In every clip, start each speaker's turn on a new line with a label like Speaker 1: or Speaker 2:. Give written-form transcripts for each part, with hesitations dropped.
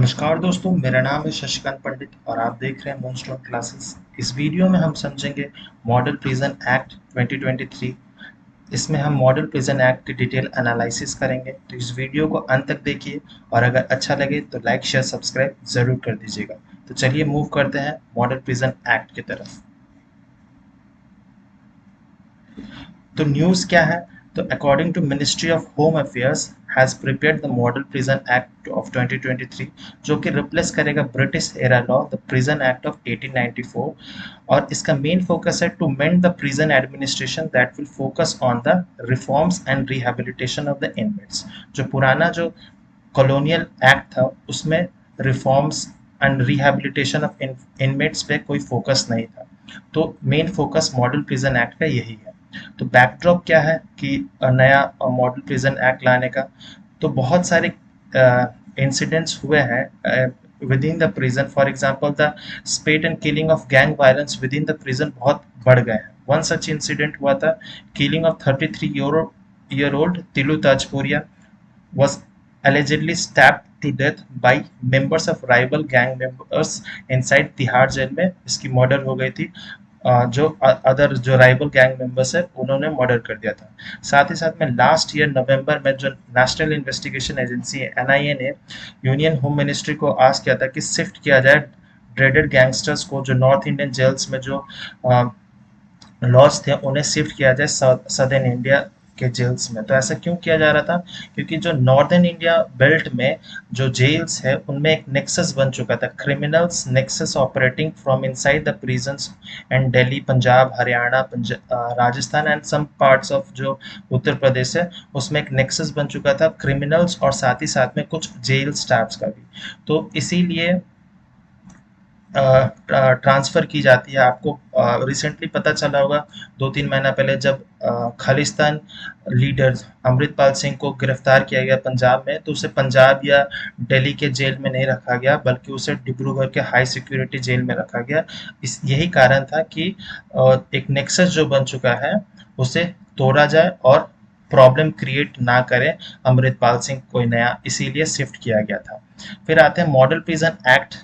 Speaker 1: नमस्कार दोस्तों, मेरा नाम है शशिकांत पंडित और आप देख रहे हैं मूनस्टोन क्लासेस। इस वीडियो में हम समझेंगे मॉडल प्रिजन एक्ट 2023। इसमें हम मॉडल प्रिजन एक्ट की डिटेल एनालिसिस करेंगे, तो इस वीडियो को अंत तक देखिए और अगर अच्छा लगे तो लाइक शेयर सब्सक्राइब जरूर कर दीजिएगा। तो चलिए मूव करते हैं मॉडल प्रिजन एक्ट की तरफ। तो न्यूज़ क्या है? तो according to ministry of home affairs has prepared the model prison act of 2023, जो कि रिप्लेस करेगा British era law the prison act of 1894। और इसका मेन फोकस है to mend the prison administration that will focus on the reforms and rehabilitation of the inmates. जो पुराना जो colonial act था उसमें reforms and rehabilitation of inmates पे कोई फोकस नहीं था। तो main focus model prison act का यही है। तो बैकड्रॉप क्या है कि नया मॉडल प्रिजन एक्ट लाने का? तो बहुत सारे इंसिडेंट्स हुए हैं within the prison. For example the spate and killing of gang violence within the prison बहुत बढ़ गए हैं। वन सच इंसिडेंट हुआ था, killing of 33-year-old Tillu Tajpuriya was allegedly stabbed to death by members of rival gang members inside Tihar jail में इसकी murder हो गई थी। जो अदर जो राइवल गैंग मेंबर्स है उन्होंने मर्डर कर दिया था। साथ ही साथ में लास्ट ईयर नवंबर में जो नेशनल इन्वेस्टिगेशन एजेंसी है एनआईए ने यूनियन होम मिनिस्ट्री को आस्क किया था कि शिफ्ट किया जाए ड्रेडेड गैंगस्टर्स को जो नॉर्थ इंडियन जेल्स में जो लॉज थे उन्हें शिफ्ट किया जाए सदर्न इंडिया के जेल्स में। तो ऐसा क्यों किया जा रहा था? क्योंकि जो नॉर्दर्न इंडिया बेल्ट में जो जेल्स है उनमें एक नेक्सस बन चुका था, criminals nexus operating from inside the prisons and Delhi, Punjab, Haryana, Rajasthan and some parts of जो उत्तर प्रदेश है उसमें एक नेक्सस बन चुका था क्रिमिनल्स और साथ ही साथ में कुछ जेल स्टाफ्स का भी। तो इसीलिए ट्रांसफ़र की जाती है। आपको रिसेंटली पता चला होगा 2-3 महीना पहले जब खालिस्तान लीडर अमृतपाल सिंह को गिरफ्तार किया गया पंजाब में, तो उसे पंजाब या दिल्ली के जेल में नहीं रखा गया बल्कि उसे डिब्रूगढ़ के हाई सिक्योरिटी जेल में रखा गया। इस यही कारण था कि एक नेक्सस जो बन चुका है उसे तोड़ा जाए और प्रॉब्लम क्रिएट ना करे अमृतपाल सिंह कोई नया, इसीलिए शिफ्ट किया गया था। फिर आते हैं मॉडल प्रिजन एक्ट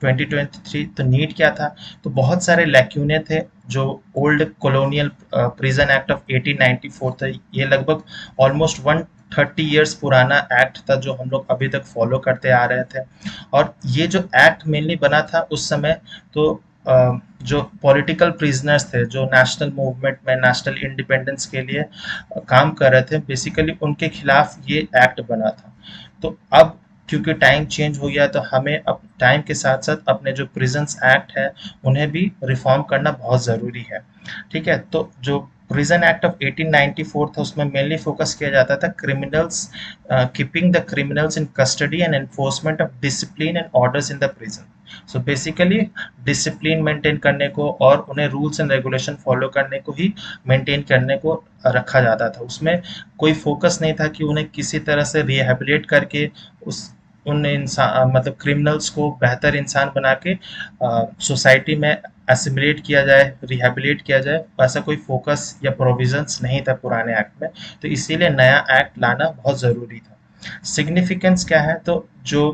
Speaker 1: 2023। तो नीड क्या था? तो बहुत सारे लैक्यूने थे जो old colonial prison act of 1894 था। ये लगभग ऑलमोस्ट 130 इयर्स पुराना एक्ट था जो हम लोग अभी तक फॉलो करते आ रहे थे। और ये जो एक्ट मेनली बना था उस समय, तो जो पॉलिटिकल प्रिजनर्स थे जो नेशनल मूवमेंट में नेशनल इंडिपेंडेंस के लिए काम कर रहे थे, बेसिकली उनके खिलाफ ये एक्ट बना था। तो अब क्योंकि टाइम चेंज हो गया तो हमें अब टाइम के साथ साथ अपने जो प्रिजन्स एक्ट है उन्हें भी रिफॉर्म करना बहुत ज़रूरी है। ठीक है, तो जो प्रिजन एक्ट ऑफ 1894 था उसमें मेनली फोकस किया जाता था criminals, keeping the criminals in custody and enforcement of discipline and orders in the prison. So basically discipline maintain करने को और उन्हें रूल्स एंड रेगुलेशन फॉलो करने को ही मेंटेन करने को रखा जाता था। उसमें कोई फोकस नहीं था कि उन्हें किसी तरह से रिहेबिलिटेट करके उस उन इंसान मतलब क्रिमिनल्स को बेहतर इंसान बना के सोसाइटी में एसिमिलेट किया जाए, रिहेबिलिटेट किया जाए। ऐसा कोई फोकस या प्रोविजंस नहीं था पुराने एक्ट में, तो इसीलिए नया एक्ट लाना बहुत ज़रूरी था। सिग्निफिकेंस क्या है? तो जो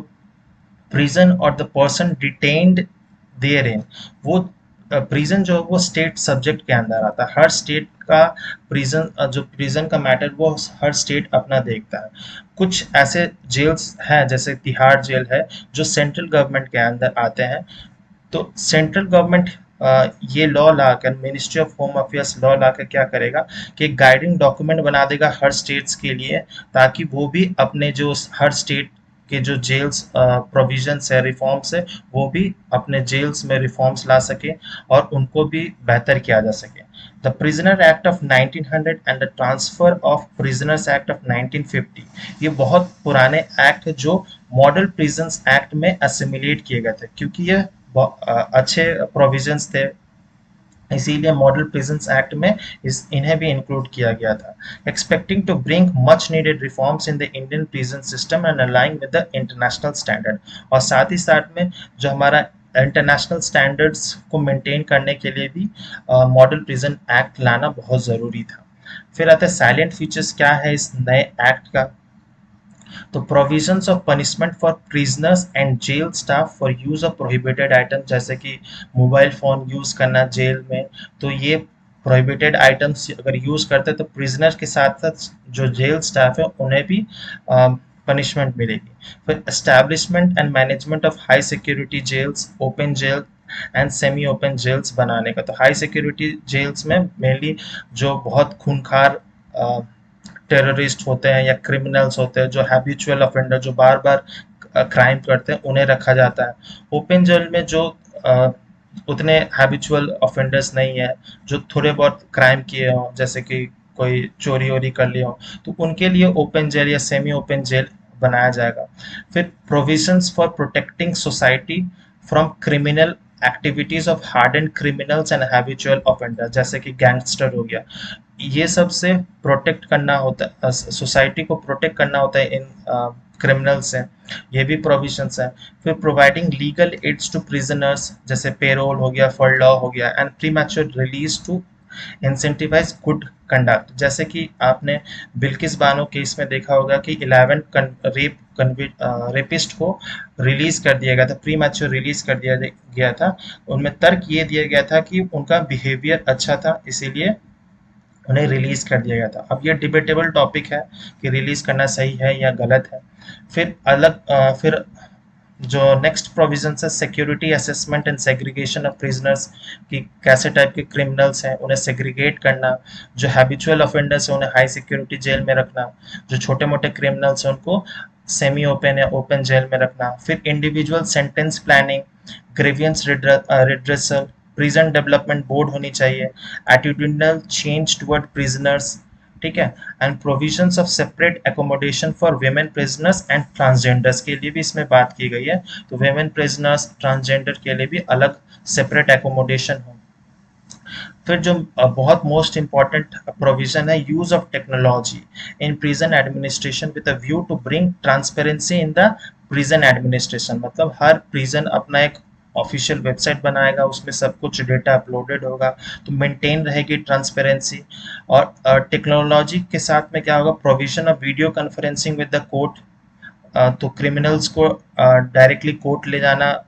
Speaker 1: प्रिजन और the person detained there in, वो प्रिजन जो वो स्टेट सब्जेक्ट के अंदर आता है। हर स्टेट का प्रिजन जो प्रिजन का मैटर वो हर स्टेट अपना देखता है। कुछ ऐसे जेल्स हैं जैसे तिहाड़ जेल है जो सेंट्रल गवर्नमेंट के अंदर आते हैं। तो सेंट्रल गवर्नमेंट ये लॉ लाकर, ministry of home affairs law लाकर क्या करेगा कि एक गाइडिंग डॉक्यूमेंट बना देगा हर स्टेट्स के लिए, ताकि वो भी अपने जो हर स्टेट के जो जेल्स प्रोविजंस है, रिफॉर्म्स है, वो भी अपने जेल्स में रिफॉर्म्स ला सके और उनको भी बेहतर किया जा सके। The prisoner act of 1900 and the transfer of prisoners act of 1950, ये बहुत पुराने एक्ट है जो मॉडल प्रिजन्स एक्ट में असिमिलेट किए गए थे, क्योंकि ये अच्छे प्रोविजंस थे, इसीलिए मॉडल प्रिजन्स एक्ट में इन्हें भी इंक्लूड किया गया था। Expecting to bring much needed reforms in the Indian prison system and aligning with the international standard. और साथ ही साथ में जो हमारा इंटरनेशनल स्टैंडर्ड्स को मेंटेन करने के लिए भी मॉडल प्रिजन एक्ट लाना बहुत ज़रूरी था। फिर आता है साइलेंट फीचर्स क्या है इस नए एक्ट का? तो provisions of punishment for prisoners and jail staff for use of prohibited item, जैसे कि मोबाइल फोन यूज करना जेल में, तो ये प्रोहिबिटेड आइटम्स अगर यूज करते हैं तो प्रिजनर के साथ साथ जो जेल स्टाफ है उन्हें भी पनिशमेंट मिलेगी। फिर establishment and management of high security jails, open jail and semi open jails बनाने का। तो हाई सिक्योरिटी जेल्स में मेनली जो बहुत खूंखार टेररिस्ट होते हैं या क्रिमिनल्स होते हैं, जो हैबिचुअल ऑफेंडर, जो बार बार क्राइम करते हैं, उन्हें रखा जाता है। ओपन जेल में जो अ, उतने हैबिचुअल ऑफेंडर्स नहीं है, जो थोड़े बहुत क्राइम किए हों, जैसे कि कोई चोरी वोरी कर लिया हो, तो उनके लिए ओपन जेल या सेमी ओपन जेल बनाया जाएगा। फिर provisions for protecting society from criminal activities of hardened criminals and habitual offender, जैसे कि गैंगस्टर हो गया, ये सब से प्रोटेक्ट करना होता है, सोसाइटी को प्रोटेक्ट करना होता है इन क्रिमिनल से, ये भी प्रोविजंस है। फिर providing legal aids to prisoners, जैसे पेरोल हो गया, फर्लॉ हो गया, and premature release to incentivise good conduct, जैसे कि आपने बिल्किस बानो केस में देखा होगा कि 11 रेपिस्ट को रिलीज कर दिया गया था, प्री मैच्योर रिलीज कर दिया गया था। उनमें तर्क ये दिया गया था कि उनका बिहेवियर अच्छा था, इसीलिए उन्हें रिलीज कर दिया गया था। अब ये डिबेटेबल टॉपिक है कि रिलीज करना सही है या गलत है। फिर जो नेक्स्ट प्रोविजन है, security assessment and segregation of prisoners, कि कैसे टाइप के क्रिमिनल्स हैं उन्हें सेग्रीगेट करना, जो हैबिचुअल ऑफेंडर्स हैं उन्हें हाई सिक्योरिटी जेल में रखना, जो छोटे मोटे क्रिमिनल्स हैं उनको सेमी ओपन या ओपन जेल में रखना। फिर individual sentence planning, grievance redressal, prison development board होनी चाहिए, एटीट्यूडनल चेंज टुवर्ड प्रिजनर्स, ठीक है, and provisions of separate accommodation for women prisoners and transgenders के लिए भी इसमें बात की गई है। तो वेमेन प्रिजनर्स, ट्रांसजेंडर के लिए भी अलग सेपरेट एकोमोडेशन हो। फिर जो बहुत मोस्ट इंपॉर्टेंट प्रोविजन है, use of technology in prison administration with a view to bring transparency in the prison administration, मतलब हर प्रिजन अपना एक ऑफिशियल वेबसाइट बनाएगा, उसमें सब कुछ डेटा अपलोडेड होगा, तो मेंटेन रहेगी ट्रांसपेरेंसी। और टेक्नोलॉजी के साथ में क्या होगा, provision of video conferencing with the court, तो क्रिमिनल्स को डायरेक्टली कोर्ट ले जाना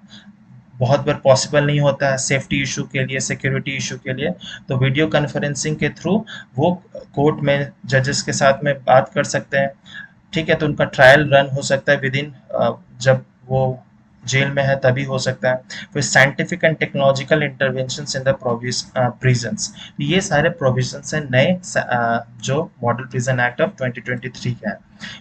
Speaker 1: बहुत बार पॉसिबल नहीं होता है, सेफ्टी इशू के लिए, सिक्योरिटी इशू के लिए, तो वीडियो कॉन्फ्रेंसिंग के थ्रू वो कोर्ट में जजेस के साथ में बात कर सकते हैं, ठीक है, तो उनका ट्रायल रन हो सकता है विद इन, जब वो जेल में है तभी हो सकता है। फिर scientific and technological intervention in the prisons, ये सारे प्रोविजंस हैं नए जो मॉडल प्रिजन एक्ट ऑफ 2023 का है।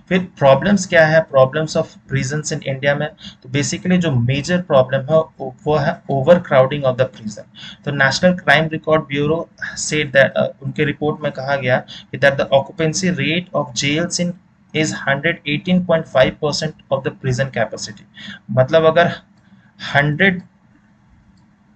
Speaker 1: फिर प्रॉब्लम्स क्या है, problems of prisons in India में, तो बेसिकली जो मेजर प्रॉब्लम है वो है overcrowding of the prison. तो National Crime Record Bureau said that, उनके रिपोर्ट में कहा गया कि that the occupancy rate of jails in is 118.5% of the prison capacity, मतलब अगर 100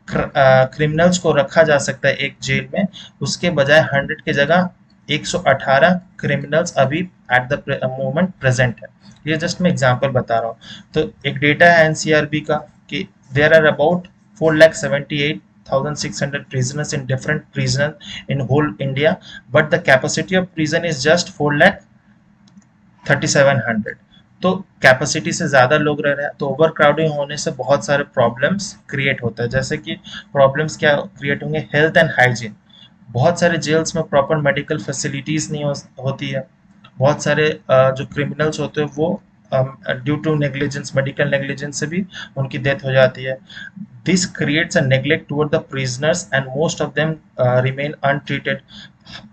Speaker 1: क्रिमिनल्स को रखा जा सकता है एक जेल में, उसके बजाय 100 की जगह 118 क्रिमिनल्स अभी एट द मोमेंट प्रेजेंट है। ये जस्ट मैं एग्जांपल बता रहा हूँ। तो एक डेटा है एनसीआरबी का कि there are about 4,78,600 prisoners in different prison in whole India, but the capacity of prison is just 4,37,100। तो कैपेसिटी से ज़्यादा लोग रह रहे हैं, तो ओवर क्राउडिंग होने से बहुत सारे प्रॉब्लम्स क्रिएट होता है, जैसे कि प्रॉब्लम्स क्या क्रिएट होंगे, हेल्थ एंड हाइजीन, बहुत सारे जेल्स में प्रॉपर मेडिकल फैसिलिटीज़ नहीं होती है, बहुत सारे जो क्रिमिनल्स होते हैं वो due to negligence, medical negligence से भी उनकी डेथ हो जाती है। This creates a neglect toward the prisoners and most of them remain untreated,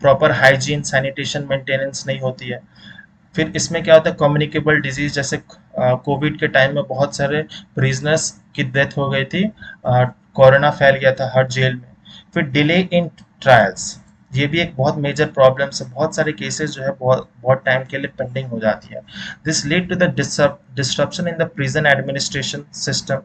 Speaker 1: proper hygiene sanitation maintenance नहीं होती है। फिर इसमें क्या होता है, कम्युनिकेबल डिजीज, जैसे कोविड के टाइम में बहुत सारे प्रिजनर्स की डेथ हो गई थी, कोरोना फैल गया था हर जेल में। फिर डिले इन ट्रायल्स, ये भी एक बहुत मेजर प्रॉब्लम है, बहुत सारे केसेस जो है बहुत बहुत टाइम के लिए पेंडिंग हो जाती है। This lead to the disruption in the prison administration system,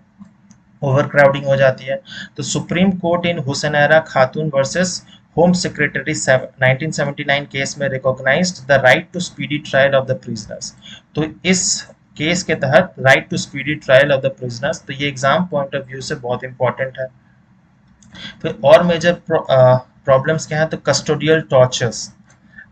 Speaker 1: overcrowding हो जाती है। तो supreme court in Hussainara Khatoon versus home secretary 1979 case में recognised the right to speedy trial of the prisoners. तो इस केस के तहत right to speedy trial of the prisoners, तो ये एग्जाम पॉइंट ऑफ व्यू से बहुत इंपॉर्टेंट है। फिर और मेजर प्रॉब्लम्स क्या है, तो कस्टोडियल टॉर्चर्स,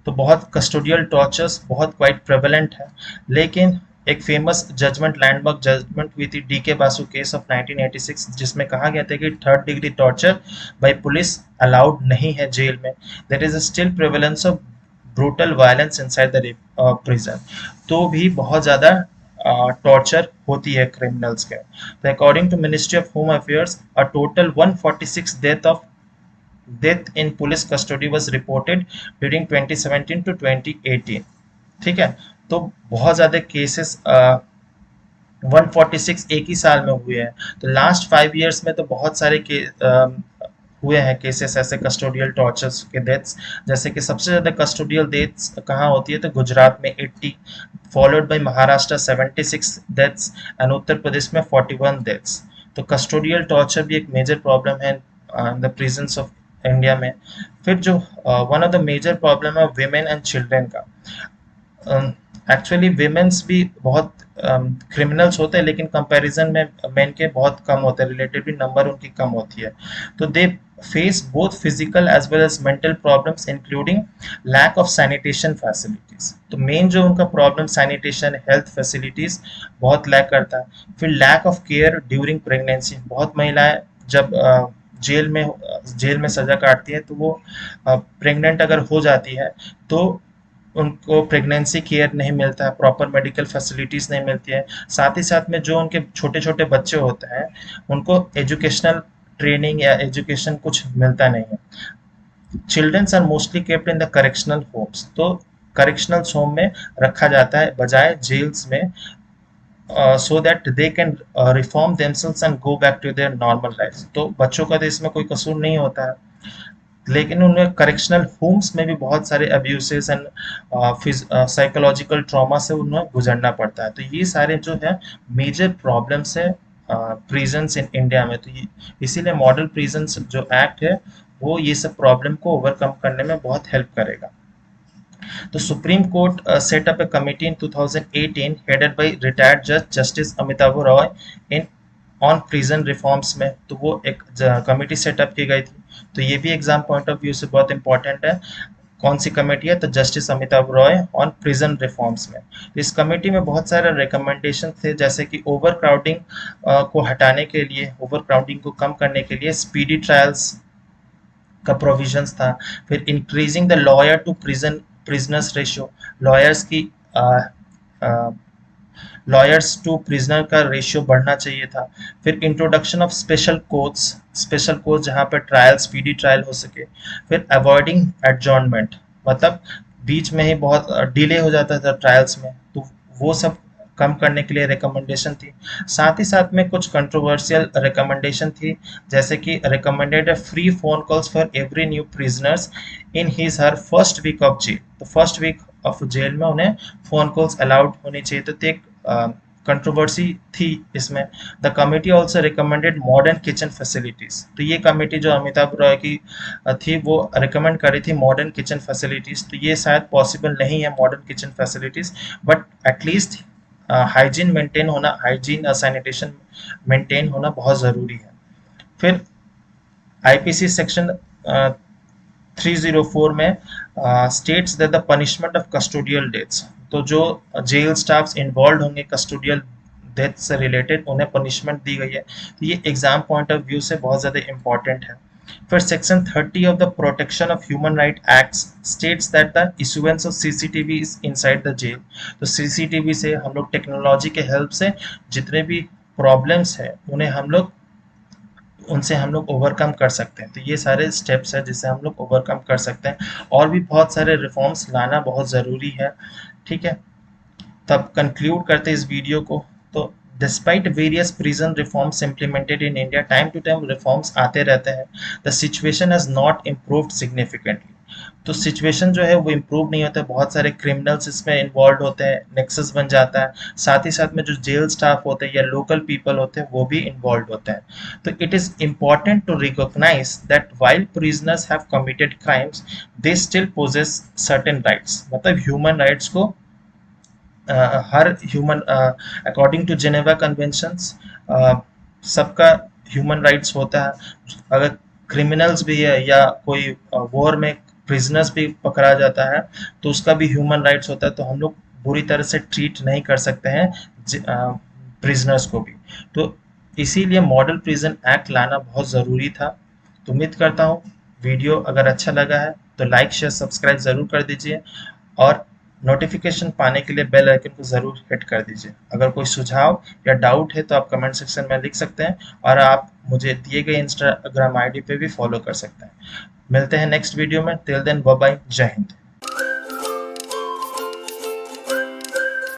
Speaker 1: तो बहुत कस्टोडियल टॉर्चर्स बहुत क्वाइट प्रेवलेंट है। लेकिन एक फेमस जजमेंट, लैंडमार्क जजमेंट हुई थी डी के बासु केस ऑफ 1986, जिसमें कहा गया था कि third degree torture by police allowed नहीं है जेल में। There is still prevalence of brutal violence inside the prison. तो भी बहुत ज़्यादा टॉर्चर होती है क्रिमिनल्स के। तो according to ministry of home affairs, a total 146 death in police custody was reported during 2017 to 2018। ठीक है, तो बहुत ज़्यादा केसेस 146 एक ही साल में हुए हैं। तो लास्ट 5 इयर्स में तो बहुत सारे हुए हैं केसेस ऐसे कस्टोडियल टॉर्चर्स के डेथ्स। जैसे कि सबसे ज़्यादा कस्टोडियल डेथ्स कहाँ होती है, तो गुजरात में 80, followed by Maharashtra 76 deaths and Uttar Pradesh में 41 डेथ्स। तो कस्टोडियल टॉर्चर भी एक मेजर प्रॉब्लम है in the prisons of India में। फिर जो one of the major problem है विमेन एंड चिल्ड्रेन का। एक्चुअली विमेंस भी बहुत क्रिमिनल्स होते हैं, लेकिन कंपैरिजन में मेन के बहुत कम होते हैं, रिलेटिवली नंबर उनकी कम होती है। तो they face both physical as well as mental problems including lack of sanitation facilities. तो मेन जो उनका प्रॉब्लम सैनिटेशन हेल्थ फैसिलिटीज बहुत लैक करता है। फिर lack of care during pregnancy. बहुत महिलाएं जब जेल में सजा काटती है तो वो प्रेग्नेंट अगर हो जाती है तो उनको प्रेगनेंसी केयर नहीं मिलता है, प्रॉपर मेडिकल फैसिलिटीज़ नहीं मिलती है। साथ ही साथ में जो उनके छोटे-छोटे बच्चे होते हैं, उनको एजुकेशनल ट्रेनिंग या एजुकेशन कुछ मिलता नहीं है। Childrens are mostly kept in the correctional homes. तो करेक्शनल होम में रखा जाता है बजाय जेल्स में, so that they can reform themselves and go back to their normal life. तो बच्चों का तो इसमें कोई कसूर नहीं होता है, लेकिन उन्हें करेक्शनल होम्स में भी बहुत सारे अब्यूसेस एंड साइकोलॉजिकल ट्रॉमा से उन्हें गुजरना पड़ता है। तो ये सारे जो है मेजर प्रॉब्लम्स है प्रिजन्स इन इंडिया में। तो इसीलिए मॉडल प्रिजन्स जो एक्ट है वो ये सब प्रॉब्लम को ओवरकम करने में बहुत हेल्प करेगा। तो supreme Court set up a committee in 2018 headed by retired जज Justice Amitabh Roy in on prison reforms में। तो वो एक कमेटी सेटअप की गई थी। तो ये भी एग्जाम पॉइंट ऑफ व्यू से बहुत इंपॉर्टेंट है। कौन सी कमेटी है, तो justice Amitabh Roy on prison reforms में। इस कमेटी में बहुत सारे रिकमेंडेशन थे, जैसे कि ओवर क्राउडिंग को हटाने के लिए, ओवर क्राउडिंग को कम करने के लिए स्पीडी ट्रायल्स का प्रोविजंस था। फिर increasing the lawyer to prisoners ratio, lawyers की लॉयर्स टू प्रिजनर का रेशियो बढ़ना चाहिए था। फिर इंट्रोडक्शन ऑफ स्पेशल कोर्ट्स जहाँ पर ट्रायल स्पीडी ट्रायल हो सके। फिर अवॉइडिंग एडजॉर्नमेंट, मतलब बीच में ही बहुत डिले हो जाता था ट्रायल्स में, तो वो सब कम करने के लिए रिकमेंडेशन थी। साथ ही साथ में कुछ कंट्रोवर्शियल रिकमेंडेशन थी, जैसे कि recommended free phone calls for every new prisoners in his her first week of jail. तो फर्स्ट वीक ऑफ जेल में उन्हें फोन कॉल्स अलाउड होनी चाहिए। तो एक कंट्रोवर्सी थी इसमें। The committee also recommended modern kitchen facilities. तो ये कमेटी जो अमिताभ रॉय की थी वो रिकमेंड करी थी मॉडर्न किचन फैसिलिटीज। तो ये शायद पॉसिबल नहीं है modern kitchen facilities, but at least hygiene maintain होना, हाइजीन सैनिटेशन मेंटेन होना बहुत ज़रूरी है। फिर आईपीसी सेक्शन 304 में states that the punishment of custodial deaths. तो जो जेल स्टाफ्स इन्वॉल्व होंगे कस्टोडियल डेथ से रिलेटेड, उन्हें पनिशमेंट दी गई है। तो ये एग्जाम पॉइंट ऑफ व्यू से बहुत ज़्यादा इंपॉर्टेंट है। फिर section 30 of the protection of human right act states that the issuance of CCTV is inside the jail. तो सीसीटीवी से हम लोग टेक्नोलॉजी के हेल्प से जितने भी प्रॉब्लम्स है उनसे हम लोग ओवरकम कर सकते हैं। तो ये सारे स्टेप्स हैं जिससे हम लोग ओवरकम कर सकते हैं, और भी बहुत सारे रिफॉर्म्स लाना बहुत ज़रूरी है। ठीक है, तब कंक्लूड करते इस वीडियो को। तो despite various prison reforms implemented in India, time to time reforms आते रहते हैं, the situation has not improved significantly. तो सिचुएशन जो है वो इम्प्रूव नहीं होता है, बहुत सारे क्रिमिनल्स इसमें इन्वॉल्व होते हैं, नेक्सस बन जाता है। साथ ही साथ में जो जेल स्टाफ होते हैं या लोकल पीपल होते हैं वो भी इन्वॉल्व होते हैं। तो it is important to recognise that while prisoners have committed crimes they still possess certain rights. मतलब ह्यूमन राइट्स को हर human according to Geneva conventions सबका ह्यूमन राइट्स होता है। अगर क्रिमिनल्स भी है या कोई वॉर में प्रिजनर्स भी पकड़ा जाता है तो उसका भी ह्यूमन राइट्स होता है, तो हम लोग बुरी तरह से ट्रीट नहीं कर सकते हैं प्रिजनर्स को भी। तो इसीलिए मॉडल प्रिजन एक्ट लाना बहुत ज़रूरी था। तो उम्मीद करता हूँ वीडियो अगर अच्छा लगा है तो लाइक शेयर सब्सक्राइब ज़रूर कर दीजिए, और नोटिफिकेशन पाने के लिए बेल आइकन को ज़रूर हिट कर दीजिए। अगर कोई सुझाव या डाउट है तो आप कमेंट सेक्शन में लिख सकते हैं, और आप मुझे दिए गए इंस्टाग्राम आईडी पे भी फॉलो कर सकते हैं। मिलते हैं नेक्स्ट वीडियो में, टिल देन बाय बाय, जय हिंद।